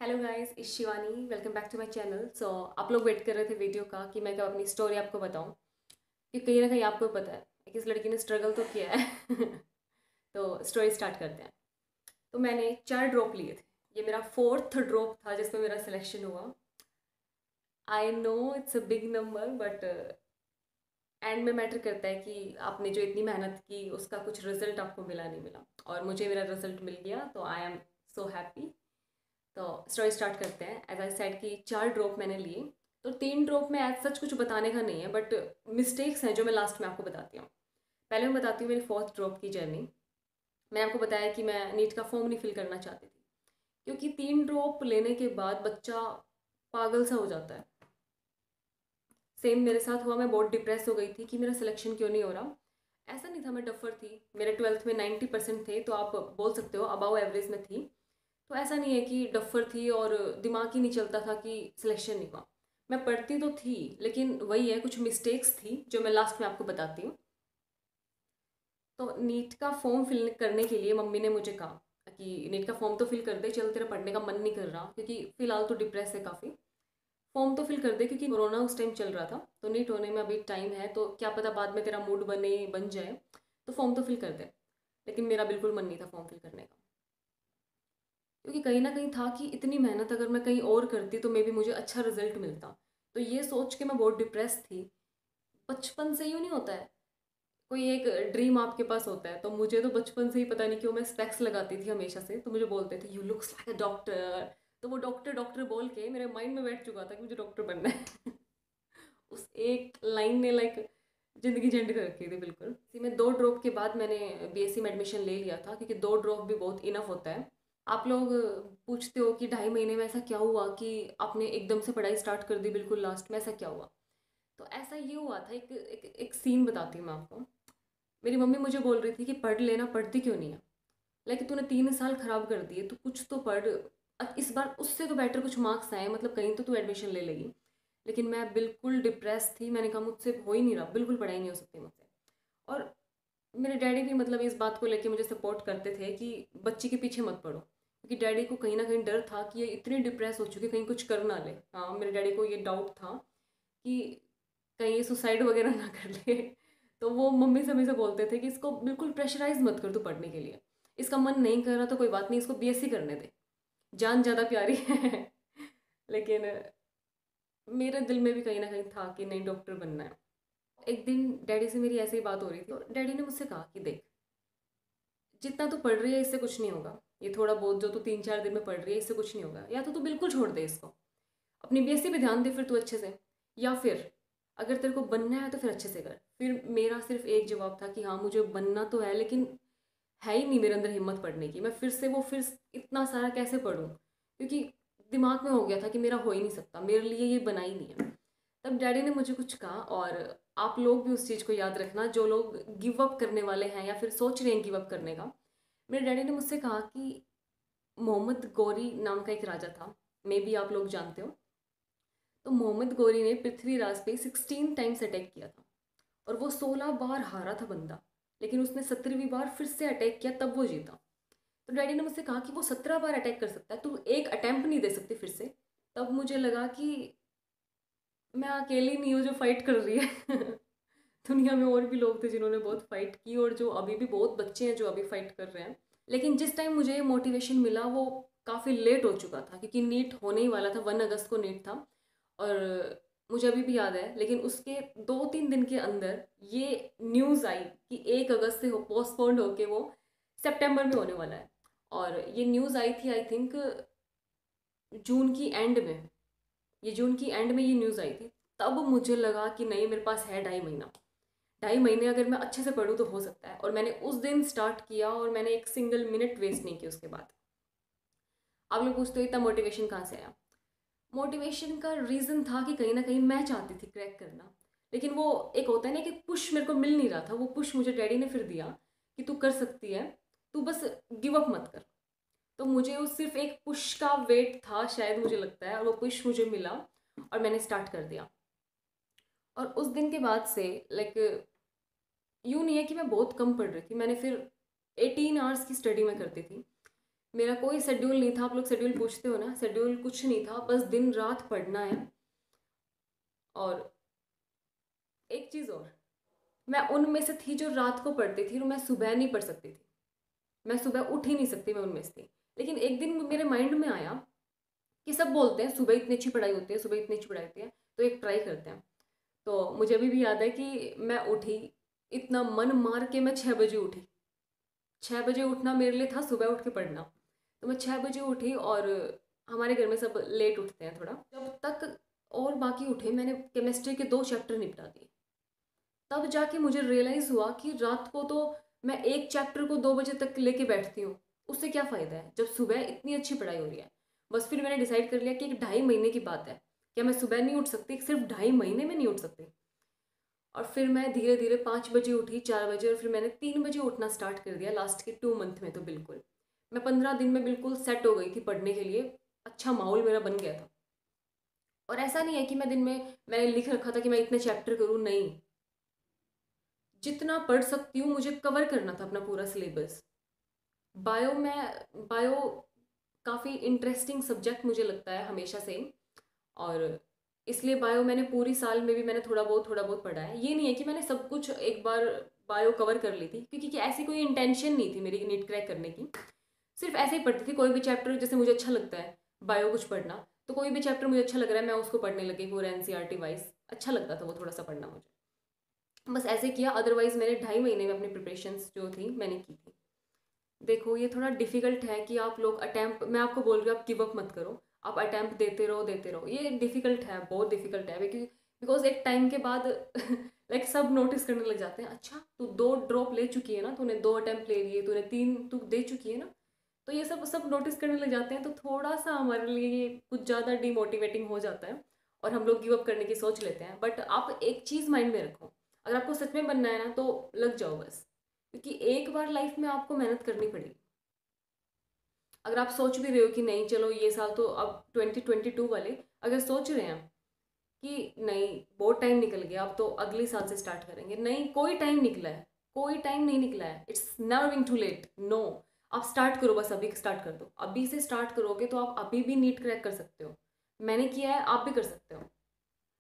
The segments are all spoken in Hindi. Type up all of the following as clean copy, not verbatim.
हेलो गाइस, इस Shivani. Welcome back to my channel. आप लोग वेट कर रहे थे वीडियो का कि मैं कब अपनी स्टोरी आपको बताऊं, कि कहीं ना कहीं आपको पता है कि इस लड़की ने स्ट्रगल तो किया है। तो स्टोरी स्टार्ट करते हैं। तो मैंने 4 ड्रॉप लिए थे। ये मेरा फोर्थ ड्रॉप था जिसमें मेरा सिलेक्शन हुआ। I know it's a big number, but and में मैटर करता है कि आपने जो इतनी मेहनत की उसका कुछ रिजल्ट आपको मिला नहीं मिला। और मुझे मेरा रिजल्ट मिल गया, तो आई एम सो हैप्पी। तो स्टोरी स्टार्ट करते हैं। एज आई सेड कि 4 ड्रॉप मैंने लिए। तो 3 ड्रॉप में एज सच कुछ बताने का नहीं है, बट मिस्टेक्स हैं जो मैं लास्ट में आपको बताती हूँ। पहले मैं बताती हूँ मेरी फोर्थ ड्रॉप की जर्नी। मैंने आपको बताया कि मैं नीट का फॉर्म नहीं फिल करना चाहती थी, क्योंकि 3 ड्रॉप लेने के बाद बच्चा पागल सा हो जाता है। सेम मेरे साथ हुआ। मैं बहुत डिप्रेस हो गई थी कि मेरा सिलेक्शन क्यों नहीं हो रहा। ऐसा नहीं था मैं डफर थी। मेरे 12th में 90% थे, तो आप बोल सकते हो अबाव एवरेज में थी। तो ऐसा नहीं है कि डफर थी और दिमाग ही नहीं चलता था कि सिलेक्शन नहीं हुआ। मैं पढ़ती तो थी, लेकिन वही है, कुछ मिस्टेक्स थी जो मैं लास्ट में आपको बताती हूँ। तो नीट का फॉर्म फिल करने के लिए मम्मी ने मुझे कहा कि नीट का फॉर्म तो फिल कर दे, चल तेरा पढ़ने का मन नहीं कर रहा, क्योंकि फ़िलहाल तो डिप्रेस है काफ़ी। फॉर्म तो फिल कर दे, क्योंकि कोरोना उस टाइम चल रहा था, तो नीट होने में अभी टाइम है, तो क्या पता बाद में तेरा मूड बन जाए। तो फॉर्म तो फिल कर दे। लेकिन मेरा बिल्कुल मन नहीं था फॉर्म फिल करने का, क्योंकि कहीं ना कहीं था कि इतनी मेहनत अगर मैं कहीं और करती तो मे बी मुझे अच्छा रिजल्ट मिलता। तो ये सोच के मैं बहुत डिप्रेस थी। बचपन से यूँ नहीं होता है, कोई एक ड्रीम आपके पास होता है। तो मुझे तो बचपन से ही पता नहीं क्यों मैं स्पेक्स लगाती थी हमेशा से, तो मुझे बोलते थे you looks like a doctor. तो वो डॉक्टर डॉक्टर बोल के मेरे माइंड में बैठ चुका था कि मुझे डॉक्टर बनना है। उस एक लाइन ने लाइक जिंदगी झंड कर रखी थी बिल्कुल। इसी में 2 ड्रॉप के बाद मैंने बीएससी में एडमिशन ले लिया था, क्योंकि 2 ड्रॉप भी बहुत इनफ होता है। आप लोग पूछते हो कि 2.5 महीने में ऐसा क्या हुआ कि आपने एकदम से पढ़ाई स्टार्ट कर दी बिल्कुल लास्ट में, ऐसा क्या हुआ। तो ऐसा ये हुआ था, एक सीन बताती हूँ मैं आपको। मेरी मम्मी मुझे बोल रही थी कि पढ़ लेना, पढ़ती क्यों नहीं है। लाइक तूने 3 साल खराब कर दिए, तो कुछ तो पढ़। इस बार उससे तो बेटर कुछ मार्क्स आए, मतलब कहीं तो तू एडमिशन ले लेगी। लेकिन मैं बिल्कुल डिप्रेस थी। मैंने कहा मुझसे हो ही नहीं रहा, बिल्कुल पढ़ाई नहीं हो सकती मुझसे। और मेरे डैडी भी मतलब इस बात को लेके मुझे सपोर्ट करते थे कि बच्ची के पीछे मत पड़ो, क्योंकि डैडी को कहीं ना कहीं डर था कि ये इतनी डिप्रेस हो चुकी है, कहीं कुछ कर ना ले। हाँ, मेरे डैडी को ये डाउट था कि कहीं ये सुसाइड वगैरह ना कर ले। तो वो मम्मी से हमेशा बोलते थे कि इसको बिल्कुल प्रेशराइज मत कर तू पढ़ने के लिए। इसका मन नहीं कर रहा तो कोई बात नहीं, इसको बीएससी करने दे, जान ज़्यादा प्यारी है। लेकिन मेरे दिल में भी कहीं ना कहीं था कि नहीं, डॉक्टर बनना है। एक दिन डैडी से मेरी ऐसे ही बात हो रही थी, तो डैडी ने मुझसे कहा कि देख, जितना तू पढ़ रही है इससे कुछ नहीं होगा। ये थोड़ा बहुत जो तू 3-4 दिन में पढ़ रही है इससे कुछ नहीं होगा। या तो तू बिल्कुल छोड़ दे इसको, अपनी बीएससी पे ध्यान दे फिर तू अच्छे से, या फिर अगर तेरे को बनना है तो फिर अच्छे से कर। फिर मेरा सिर्फ एक जवाब था कि हाँ मुझे बनना तो है, लेकिन है ही नहीं मेरे अंदर हिम्मत पढ़ने की। मैं फिर इतना सारा कैसे पढ़ूँ, क्योंकि दिमाग में हो गया था कि मेरा हो ही नहीं सकता, मेरे लिए ये बना ही नहीं है। तब डैडी ने मुझे कुछ कहा, और आप लोग भी उस चीज़ को याद रखना जो लोग गिव अप करने वाले हैं या फिर सोच रहे हैं गिव अप करने का। मेरे डैडी ने मुझसे कहा कि मोहम्मद गौरी नाम का एक राजा था, मे बी आप लोग जानते हो। तो मोहम्मद गौरी ने पृथ्वीराज पे 16 टाइम्स अटैक किया था, और वो 16 बार हारा था बंदा। लेकिन उसने 17वीं बार फिर से अटैक किया, तब वो जीता। तो डैडी ने मुझसे कहा कि वो 17 बार अटैक कर सकता है, तू एक अटेम्प्ट नहीं दे सकती फिर से। तब मुझे लगा कि मैं अकेली नहीं हूँ जो फाइट कर रही है। दुनिया में और भी लोग थे जिन्होंने बहुत फाइट की, और जो अभी भी बहुत बच्चे हैं जो अभी फाइट कर रहे हैं। लेकिन जिस टाइम मुझे मोटिवेशन मिला वो काफ़ी लेट हो चुका था, क्योंकि नीट होने ही वाला था। 1 अगस्त को नीट था। और मुझे अभी भी याद है, लेकिन उसके 2-3 दिन के अंदर ये न्यूज़ आई कि 1 अगस्त से पोस्टपोन्ड होके वो सितंबर में होने वाला है। और ये न्यूज़ आई थी आई थिंक जून की एंड में। ये जून की एंड में ये न्यूज़ आई थी। तब मुझे लगा कि नहीं, मेरे पास है 2.5 महीना। 2.5 महीने अगर मैं अच्छे से पढूँ तो हो सकता है। और मैंने उस दिन स्टार्ट किया, और मैंने एक सिंगल मिनट वेस्ट नहीं किया उसके बाद। आप लोग पूछते हो इतना मोटिवेशन कहाँ से आया। मोटिवेशन का रीज़न था कि कहीं ना कहीं मैं चाहती थी क्रैक करना। लेकिन वो एक होता है ना कि पुश मेरे को मिल नहीं रहा था। वो पुश मुझे डैडी ने फिर दिया कि तू कर सकती है, तू बस गिव अप मत कर। तो मुझे उस सिर्फ एक पुश का वेट था शायद, मुझे लगता है, और वो पुश मुझे मिला, और मैंने स्टार्ट कर दिया। और उस दिन के बाद से लाइक यूँ नहीं है कि मैं बहुत कम पढ़ रही थी। मैंने फिर 18 आवर्स की स्टडी में करती थी। मेरा कोई शेड्यूल नहीं था। आप लोग शेड्यूल पूछते हो ना, शेड्यूल कुछ नहीं था, बस दिन रात पढ़ना है। और एक चीज़ और, मैं उनमें से थी जो रात को पढ़ती थी और मैं सुबह नहीं पढ़ सकती थी। मैं सुबह उठ ही नहीं सकती, मैं उनमें से थी। लेकिन एक दिन मेरे माइंड में आया कि सब बोलते हैं सुबह इतनी अच्छी पढ़ाई होती है, सुबह इतनी अच्छी पढ़ाई होती है, तो एक ट्राई करते हैं। तो मुझे अभी भी याद है कि मैं उठी, इतना मन मार के मैं 6 बजे उठी। 6 बजे उठना मेरे लिए था सुबह उठ के पढ़ना। तो मैं 6 बजे उठी, और हमारे घर में सब लेट उठते हैं थोड़ा, जब तक और बाकी उठे मैंने केमिस्ट्री के 2 चैप्टर निपटा दिए। तब जाके मुझे रियलाइज़ हुआ कि रात को तो मैं एक चैप्टर को 2 बजे तक लेके बैठती हूँ, उससे क्या फ़ायदा है जब सुबह इतनी अच्छी पढ़ाई हो रही है। बस फिर मैंने डिसाइड कर लिया कि एक 2.5 महीने की बात है, क्या मैं सुबह नहीं उठ सकती, सिर्फ 2.5 महीने में नहीं उठ सकती। और फिर मैं धीरे धीरे 5 बजे उठी, 4 बजे, और फिर मैंने 3 बजे उठना स्टार्ट कर दिया लास्ट के 2 मंथ में। तो बिल्कुल मैं 15 दिन में बिल्कुल सेट हो गई थी पढ़ने के लिए, अच्छा माहौल मेरा बन गया था। और ऐसा नहीं है कि मैं दिन में मैंने लिख रखा था कि मैं इतने चैप्टर करूँ, नहीं, जितना पढ़ सकती हूँ मुझे कवर करना था अपना पूरा सिलेबस। बायो काफ़ी इंटरेस्टिंग सब्जेक्ट मुझे लगता है हमेशा से। और इसलिए बायो मैंने पूरी साल में भी मैंने थोड़ा बहुत पढ़ा है। ये नहीं है कि मैंने सब कुछ एक बार बायो कवर कर ली थी, क्योंकि कि ऐसी कोई इंटेंशन नहीं थी मेरी नीट क्रैक करने की। सिर्फ ऐसे ही पढ़ती थी, कोई भी चैप्टर जैसे मुझे अच्छा लगता है बायो कुछ पढ़ना, तो कोई भी चैप्टर मुझे अच्छा लग रहा है मैं उसको पढ़ने लगी पूरा एनसीईआरटी वाइज। अच्छा लगता था वो थोड़ा सा पढ़ना मुझे, बस ऐसे किया। अदरवाइज मैंने 2.5 महीने में अपनी प्रिपरेशंस जो थी मैंने की थी। देखो ये थोड़ा डिफिकल्ट है कि आप लोग अटैम्प्ट, मैं आपको बोल रही हूँ आप गिव अप मत करो, आप अटैम्प्ट देते रहो। ये डिफिकल्ट है, बहुत डिफिकल्ट है, बिकॉज एक टाइम के बाद लाइक सब नोटिस करने लग जाते हैं, अच्छा तू 2 ड्रॉप ले चुकी है ना, तूने 2 अटैम्प्ट ले लिए, तूने 3 तू दे चुकी है ना। तो ये सब सब नोटिस करने लग जाते हैं, तो थोड़ा सा हमारे लिए ये कुछ ज़्यादा डिमोटिवेटिंग हो जाता है, और हम लोग गिव अप करने की सोच लेते हैं। बट आप एक चीज़ माइंड में रखो, अगर आपको सच में बनना है ना तो लग जाओ बस, क्योंकि एक बार लाइफ में आपको मेहनत करनी पड़ेगी। अगर आप सोच भी रहे हो कि नहीं चलो ये साल तो, अब 2022 वाले अगर सोच रहे हैं कि नहीं बहुत टाइम निकल गया अब तो अगले साल से स्टार्ट करेंगे, नहीं, कोई टाइम निकला है, कोई टाइम नहीं निकला है, it's never being too late, no. आप स्टार्ट करो, बस अभी स्टार्ट कर दो, अभी से स्टार्ट करोगे तो आप अभी भी नीट क्रैक कर सकते हो। मैंने किया है, आप भी कर सकते हो।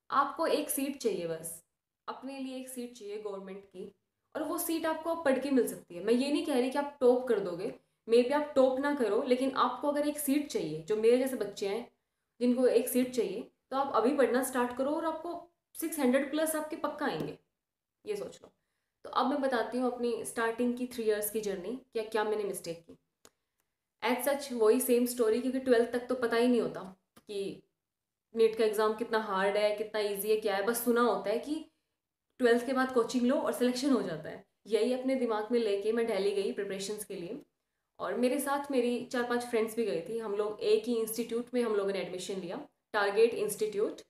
आपको एक सीट चाहिए बस, अपने लिए एक सीट चाहिए गवर्नमेंट की, और वो सीट आपको अब पढ़ के मिल सकती है। मैं ये नहीं कह रही कि आप टॉप कर दोगे, मे बी आप टॉप ना करो, लेकिन आपको अगर एक सीट चाहिए, जो मेरे जैसे बच्चे हैं जिनको एक सीट चाहिए, तो आप अभी पढ़ना स्टार्ट करो और आपको 600+ आपके पक्का आएंगे, ये सोच लो। तो अब मैं बताती हूँ अपनी स्टार्टिंग की 3 इयर्स की जर्नी, क्या क्या मैंने मिस्टेक की। एज सच वही सेम स्टोरी, क्योंकि 12th तक तो पता ही नहीं होता कि नीट का एग्ज़ाम कितना हार्ड है, कितना ईजी है, क्या है, बस सुना होता है कि 12th के बाद कोचिंग लो और सिलेक्शन हो जाता है। यही अपने दिमाग में लेके मैं दिल्ली गई प्रिपरेशंस के लिए, और मेरे साथ मेरी 4-5 फ्रेंड्स भी गई थी। हम लोग एक ही इंस्टीट्यूट में हम लोगों ने एडमिशन लिया, टारगेट इंस्टीट्यूट,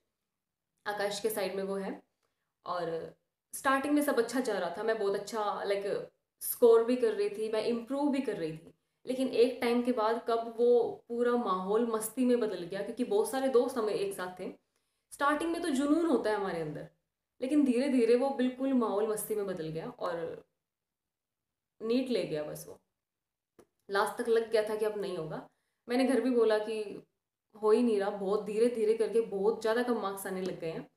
आकाश के साइड में वो है। और स्टार्टिंग में सब अच्छा जा रहा था, मैं बहुत अच्छा लाइक स्कोर भी कर रही थी, मैं इम्प्रूव भी कर रही थी। लेकिन एक टाइम के बाद कब वो पूरा माहौल मस्ती में बदल गया, क्योंकि बहुत सारे दोस्त हमें एक साथ थे। स्टार्टिंग में तो जुनून होता है हमारे अंदर, लेकिन धीरे धीरे वो बिल्कुल माहौल मस्ती में बदल गया, और नीट ले गया बस वो। लास्ट तक लग गया था कि अब नहीं होगा। मैंने घर भी बोला कि हो ही नहीं रहा, बहुत धीरे धीरे करके बहुत ज़्यादा कम मार्क्स आने लग गए हैं।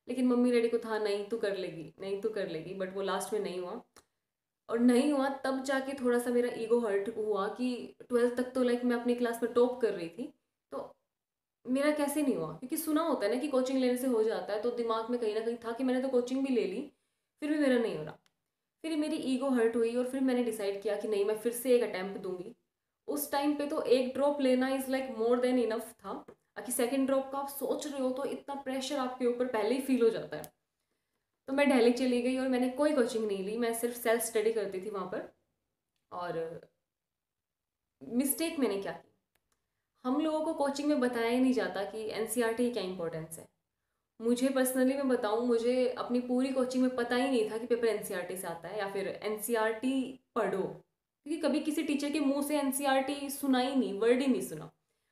लेकिन मम्मी डैडी को था नहीं तू कर लेगी, नहीं तू कर लेगी, बट वो लास्ट में नहीं हुआ। और नहीं हुआ तब जाके थोड़ा सा मेरा ईगो हर्ट हुआ कि 12th तक तो लाइक मैं अपनी क्लास में टॉप कर रही थी, तो मेरा कैसे नहीं हुआ, क्योंकि सुना होता है ना कि कोचिंग लेने से हो जाता है, तो दिमाग में कहीं ना कहीं था कि मैंने तो कोचिंग भी ले ली, फिर भी मेरा नहीं हो रहा। फिर मेरी ईगो हर्ट हुई, और फिर मैंने डिसाइड किया कि नहीं मैं फिर से एक अटैम्प्ट दूंगी। उस टाइम पे तो एक ड्रॉप लेना is like more than enough था, कि सेकंड ड्रॉप का आप सोच रहे हो तो इतना प्रेशर आपके ऊपर पहले ही फील हो जाता है। तो मैं दिल्ली चली गई और मैंने कोई कोचिंग नहीं ली, मैं सिर्फ सेल्फ स्टडी करती थी वहाँ पर। और मिस्टेक मैंने क्या की, हम लोगों को कोचिंग में बताया ही नहीं जाता कि एनसीईआरटी की क्या इंपॉर्टेंस है। मुझे पर्सनली मैं बताऊं, मुझे अपनी पूरी कोचिंग में पता ही नहीं था कि पेपर एनसीईआरटी से आता है या फिर एनसीईआरटी पढ़ो, क्योंकि कभी किसी टीचर के मुंह से एनसीईआरटी सुना ही नहीं, वर्ड ही नहीं सुना।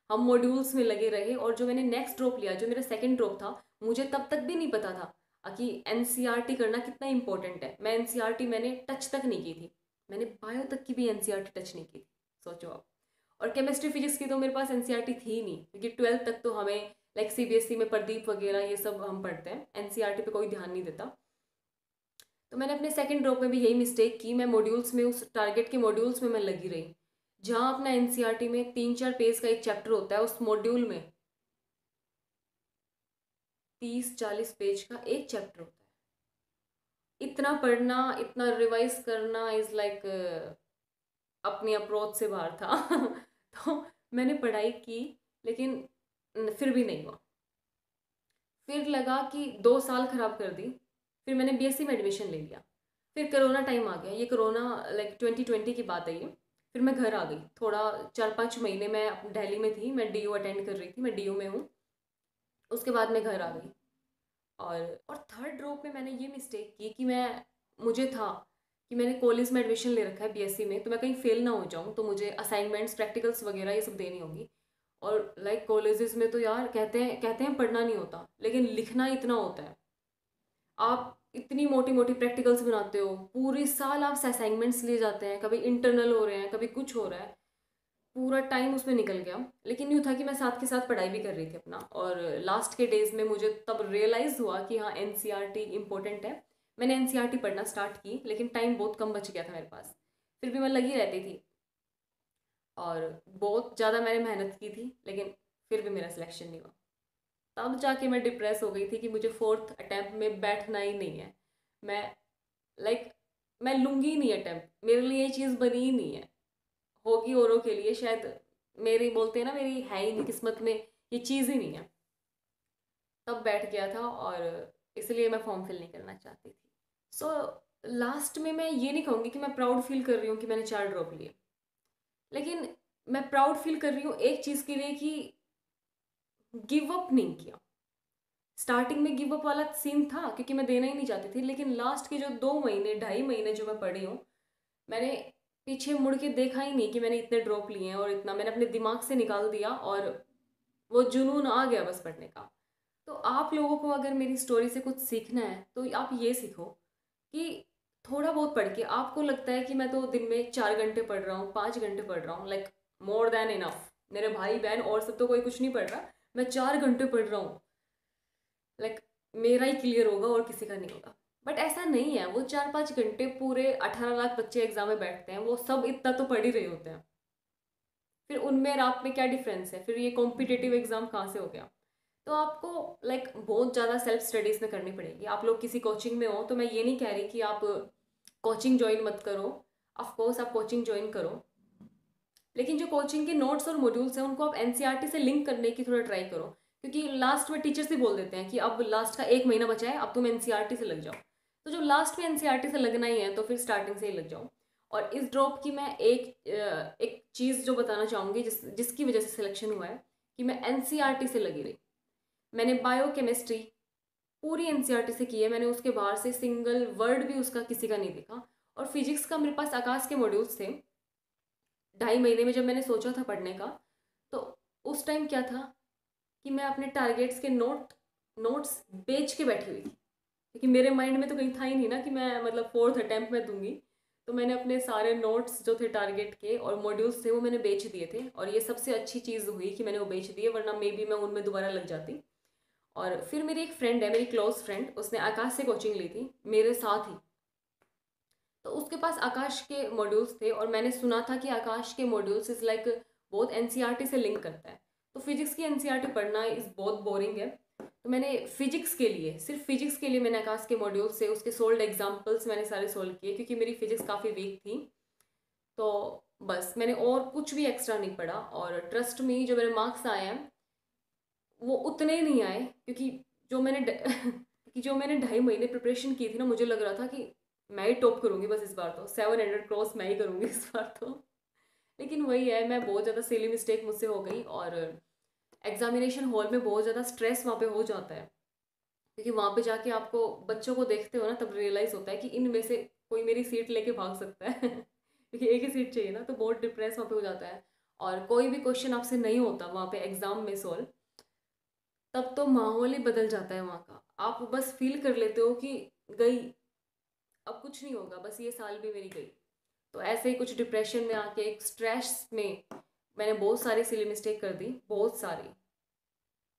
हम मॉड्यूल्स में लगे रहे, और जो मैंने नेक्स्ट ड्रॉप लिया, जो मेरा सेकंड ड्रॉप था, मुझे तब तक भी नहीं पता था कि एनसीईआरटी करना कितना इंपॉर्टेंट है। मैं एनसीईआरटी मैंने टच तक नहीं की थी, मैंने बायो तक की भी एनसीईआरटी टच नहीं की थी, सोचो आप। और केमिस्ट्री फिजिक्स की तो मेरे पास एनसीईआरटी थी ही नहीं, क्योंकि 12th तक तो हमें लाइक सीबीएसई में प्रदीप वगैरह ये सब हम पढ़ते हैं, एनसीईआरटी पे कोई ध्यान नहीं देता। तो मैंने अपने सेकंड ड्रॉप में भी यही मिस्टेक की, मैं मॉड्यूल्स में, उस टारगेट के मॉड्यूल्स में मैं लगी रही, जहाँ अपना एनसीईआरटी में 3-4 पेज का एक चैप्टर होता है, उस मॉड्यूल में 30-40 पेज का एक चैप्टर होता है। इतना पढ़ना, इतना रिवाइज करना इज़ लाइक अपनी अप्रोच से बाहर था। तो मैंने पढ़ाई की, लेकिन फिर भी नहीं हुआ। फिर लगा कि 2 साल खराब कर दी। फिर मैंने बीएससी में एडमिशन ले लिया। फिर कोरोना टाइम आ गया, ये कोरोना लाइक 2020 की बात है ये। फिर मैं घर आ गई, थोड़ा 4-5 महीने मैं दिल्ली में थी, मैं डीयू अटेंड कर रही थी, मैं डीयू में हूँ। उसके बाद मैं घर आ गई। और थर्ड ड्रॉप में मैंने ये मिस्टेक की कि मुझे था कि मैंने कॉलेज में एडमिशन ले रखा है बीएससी में, तो मैं कहीं फेल ना हो जाऊँ, तो मुझे असाइनमेंट्स, प्रैक्टिकल्स वगैरह ये सब देनी होगी। और लाइक कॉलेजेस में तो यार कहते हैं पढ़ना नहीं होता, लेकिन लिखना इतना होता है। आप इतनी मोटी मोटी प्रैक्टिकल्स बनाते हो, पूरी साल आप असाइनमेंट्स लिए जाते हैं, कभी इंटरनल हो रहे हैं, कभी कुछ हो रहा है, पूरा टाइम उसमें निकल गया। लेकिन यूँ था कि मैं साथ के साथ पढ़ाई भी कर रही थी अपना, और लास्ट के डेज में मुझे तब रियलाइज़ हुआ कि हाँ एनसीईआरटी इम्पोर्टेंट है। मैंने एनसीईआरटी पढ़ना स्टार्ट की, लेकिन टाइम बहुत कम बच गया था मेरे पास। फिर भी मैं लगी रहती थी, और बहुत ज़्यादा मैंने मेहनत की थी, लेकिन फिर भी मेरा सिलेक्शन नहीं हुआ। तब जाके मैं डिप्रेस हो गई थी कि मुझे फोर्थ अटैम्प्ट में बैठना ही नहीं है। मैं लाइक मैं लूँगी ही नहीं अटैम्प्ट, मेरे लिए ये चीज़ बनी ही नहीं है, होगी औरों के लिए शायद, मेरी बोलते हैं ना, मेरी है ही नहीं किस्मत में, ये चीज़ ही नहीं है। तब बैठ गया था, और इसलिए मैं फॉर्म फिल नहीं करना चाहती थी। सो लास्ट में मैं ये नहीं कहूँगी कि मैं प्राउड फील कर रही हूँ कि मैंने 4 ड्रॉप लिए, लेकिन मैं प्राउड फील कर रही हूँ एक चीज़ के लिए कि गिव अप नहीं किया। स्टार्टिंग में गिव अप वाला सीन था, क्योंकि मैं देना ही नहीं चाहती थी, लेकिन लास्ट के जो 2 महीने, 2.5 महीने जो मैं पढ़ी हूँ, मैंने पीछे मुड़ के देखा ही नहीं कि मैंने इतने ड्रॉप लिए हैं, और इतना मैंने अपने दिमाग से निकाल दिया, और वो जुनून आ गया बस पढ़ने का। तो आप लोगों को अगर मेरी स्टोरी से कुछ सीखना है, तो आप ये सीखो कि थोड़ा बहुत पढ़ के, आपको लगता है कि मैं तो दिन में 4 घंटे पढ़ रहा हूँ, 5 घंटे पढ़ रहा हूँ, लाइक मोर देन इनफ, मेरे भाई बहन और सब तो कोई कुछ नहीं पढ़ रहा, मैं 4 घंटे पढ़ रहा हूँ, लाइक मेरा ही क्लियर होगा और किसी का नहीं होगा। बट ऐसा नहीं है, वो 4-5 घंटे पूरे 18 लाख बच्चे एग्जाम में बैठते हैं, वो सब इतना तो पढ़ ही रहे होते हैं। फिर उनमें और आप में क्या डिफरेंस है, फिर ये कॉम्पिटिटिव एग्जाम कहाँ से हो गया। तो आपको लाइक बहुत ज़्यादा सेल्फ स्टडीज़ में करनी पड़ेगी। आप लोग किसी कोचिंग में हो, तो मैं ये नहीं कह रही कि आप कोचिंग ज्वाइन मत करो, ऑफ कोर्स आप कोचिंग ज्वाइन करो, लेकिन जो कोचिंग के नोट्स और मॉड्यूल्स हैं उनको आप एनसीईआरटी से लिंक करने की थोड़ा ट्राई करो, क्योंकि लास्ट में टीचर्स ही बोल देते हैं कि अब लास्ट का 1 महीना बचा है, अब तुम एनसीईआरटी से लग जाओ। तो जो लास्ट में एनसीईआरटी से लगना ही है, तो फिर स्टार्टिंग से ही लग जाओ। और इस ड्रॉप की मैं एक चीज़ जो बताना चाहूँगी, जिसकी वजह से सिलेक्शन हुआ है, कि मैं एनसीईआरटी से लगी रही। मैंने बायो केमिस्ट्री पूरी एनसीईआरटी से की है, मैंने उसके बाहर से सिंगल वर्ड भी उसका किसी का नहीं देखा। और फिजिक्स का मेरे पास आकाश के मॉड्यूल्स थे। 2.5 महीने में जब मैंने सोचा था पढ़ने का, तो उस टाइम क्या था कि मैं अपने टारगेट्स के नोट्स बेच के बैठी हुई थी, क्योंकि मेरे माइंड में तो कहीं था ही नहीं ना कि मैं मतलब फोर्थ अटैम्प्ट में दूंगी। तो मैंने अपने सारे नोट्स जो थे टारगेट के और मॉड्यूल्स थे, वो मैंने बेच दिए थे, और ये सबसे अच्छी चीज़ हुई कि मैंने वो बेच दिए, वरना मे बी मैं उनमें दोबारा लग जाती। और फिर मेरी एक फ्रेंड है, मेरी क्लोज फ्रेंड, उसने आकाश से कोचिंग ली थी मेरे साथ ही। तो उसके पास आकाश के मॉड्यूल्स थे, और मैंने सुना था कि आकाश के मॉड्यूल्स इज़ लाइक बहुत एनसीईआरटी से लिंक करता है। तो फिजिक्स की एनसीईआरटी पढ़ना इज़ बहुत बोरिंग है। तो मैंने फिजिक्स के लिए, सिर्फ फिजिक्स के लिए, मैंने आकाश के मॉड्यूल से उसके सोल्ड एग्जाम्पल्स मैंने सारे सोल्व किए, क्योंकि मेरी फिजिक्स काफ़ी वीक थी। तो बस मैंने और कुछ भी एक्स्ट्रा नहीं पढ़ा, और ट्रस्ट में जो मेरे मार्क्स आए हैं वो उतने ही नहीं आए, क्योंकि जो मैंने क्योंकि जो मैंने 2.5 महीने प्रिपरेशन की थी ना, मुझे लग रहा था कि मैं ही टॉप करूँगी बस इस बार, तो 700 क्रॉस मैं ही करूँगी इस बार तो। लेकिन वही है, मैं बहुत ज़्यादा सिली मिस्टेक मुझसे हो गई, और एग्जामिनेशन हॉल में बहुत ज़्यादा स्ट्रेस वहाँ पे हो जाता है, क्योंकि वहाँ पे जाके आपको बच्चों को देखते हो ना, तब रियलाइज़ होता है कि इनमें से कोई मेरी सीट लेके भाग सकता है। क्योंकि एक ही सीट चाहिए ना, तो बहुत डिप्रेस वहाँ पे हो जाता है। और कोई भी क्वेश्चन आपसे नहीं होता वहाँ पे एग्ज़ाम में सॉल्व, तब तो माहौल ही बदल जाता है वहाँ का। आप बस फील कर लेते हो कि गई, अब कुछ नहीं होगा, बस ये साल भी मेरी गई। तो ऐसे ही कुछ डिप्रेशन में आके, एक स्ट्रेस में मैंने बहुत सारी सिली मिस्टेक कर दी, बहुत सारी।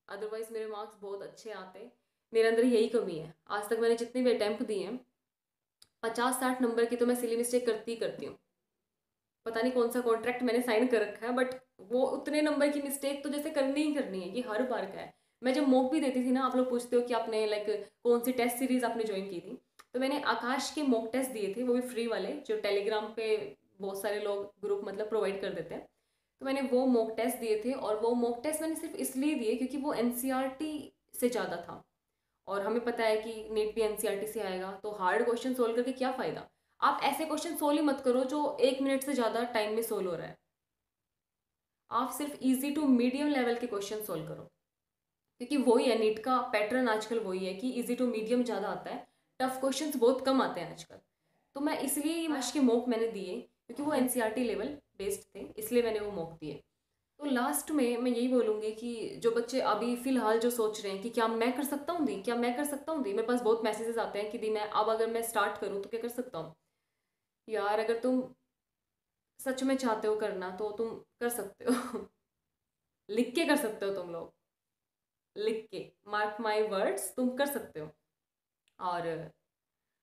अदरवाइज मेरे मार्क्स बहुत अच्छे आते। मेरे अंदर यही कमी है, आज तक मैंने जितने भी अटैम्प्ट दिए हैं 50-60 नंबर की तो मैं सिली मिस्टेक करती ही करती हूँ। पता नहीं कौन सा कॉन्ट्रैक्ट मैंने साइन कर रखा है, बट वो उतने नंबर की मिस्टेक तो जैसे करनी ही करनी है, ये हर बार का है। मैं जब मॉक भी देती थी ना, आप लोग पूछते हो कि आपने लाइक कौन सी टेस्ट सीरीज आपने ज्वाइन की थी, तो मैंने आकाश के मॉक टेस्ट दिए थे, वो भी फ्री वाले, जो टेलीग्राम पे बहुत सारे लोग ग्रुप मतलब प्रोवाइड कर देते हैं। तो मैंने वो मॉक टेस्ट दिए थे, और वो मॉक टेस्ट मैंने सिर्फ इसलिए दिए क्योंकि वो एनसीईआरटी से ज़्यादा था, और हमें पता है कि नीट भी एनसीईआरटी से आएगा, तो हार्ड क्वेश्चन सोल्व करके क्या फ़ायदा। आप ऐसे क्वेश्चन सोल्व ही मत करो जो 1 मिनट से ज़्यादा टाइम में सोल्व हो रहा है। आप सिर्फ इजी टू मीडियम लेवल के क्वेश्चन सोल्व करो, क्योंकि वही है नीट का पैटर्न आजकल, वही है कि इजी टू मीडियम ज़्यादा आता है, टफ क्वेश्चंस बहुत कम आते हैं आजकल। तो मैं इसलिए ये मैश के मॉक मैंने दिए, क्योंकि वो एनसीईआरटी लेवल बेस्ड थे, इसलिए मैंने वो मॉक दिए। तो लास्ट में मैं यही बोलूँगी कि जो बच्चे अभी फ़िलहाल जो सोच रहे हैं कि क्या मैं कर सकता हूँ दी, क्या मैं कर सकता हूँ दी, मेरे पास बहुत मैसेजेस आते हैं कि दी मैं अब अगर मैं स्टार्ट करूँ तो क्या कर सकता हूँ। यार अगर तुम सच में चाहते हो करना तो तुम कर सकते हो। लिख के कर सकते हो तुम लोग, लिख के, मार्क माई वर्ड्स, तुम कर सकते हो। और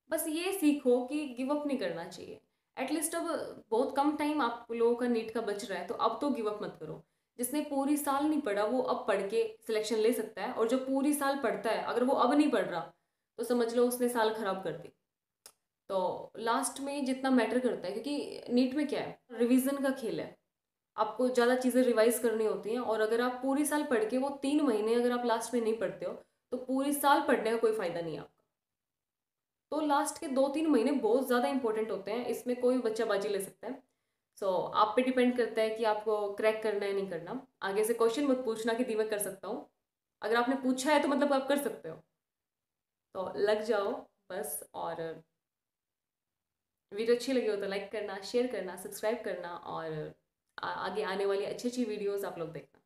बस ये सीखो कि गिव अप नहीं करना चाहिए। एटलीस्ट अब बहुत कम टाइम आप लोगों का नीट का बच रहा है, तो अब तो गिव अप मत करो। जिसने पूरी साल नहीं पढ़ा वो अब पढ़ के सिलेक्शन ले सकता है, और जो पूरी साल पढ़ता है अगर वो अब नहीं पढ़ रहा तो समझ लो उसने साल खराब कर दी। तो लास्ट में जितना मैटर करता है, क्योंकि नीट में क्या है, रिवीजन का खेल है, आपको ज़्यादा चीज़ें रिवाइज करनी होती हैं, और अगर आप पूरी साल पढ़ के वो 3 महीने अगर आप लास्ट में नहीं पढ़ते हो तो पूरी साल पढ़ने का कोई फ़ायदा नहीं है आपका। तो लास्ट के 2-3 महीने बहुत ज़्यादा इंपॉर्टेंट होते हैं, इसमें कोई बच्चा बाजी ले सकता है। सो आप पे डिपेंड करता है कि आपको क्रैक करना है नहीं करना। आगे से क्वेश्चन मत पूछना कि दी मैं कर सकता हूँ, अगर आपने पूछा है तो मतलब आप कर सकते हो, तो लग जाओ बस। और वीडियो अच्छी लगी हो तो लाइक करना, शेयर करना, सब्सक्राइब करना, और आगे आने वाली अच्छी अच्छी वीडियोस आप लोग देखना।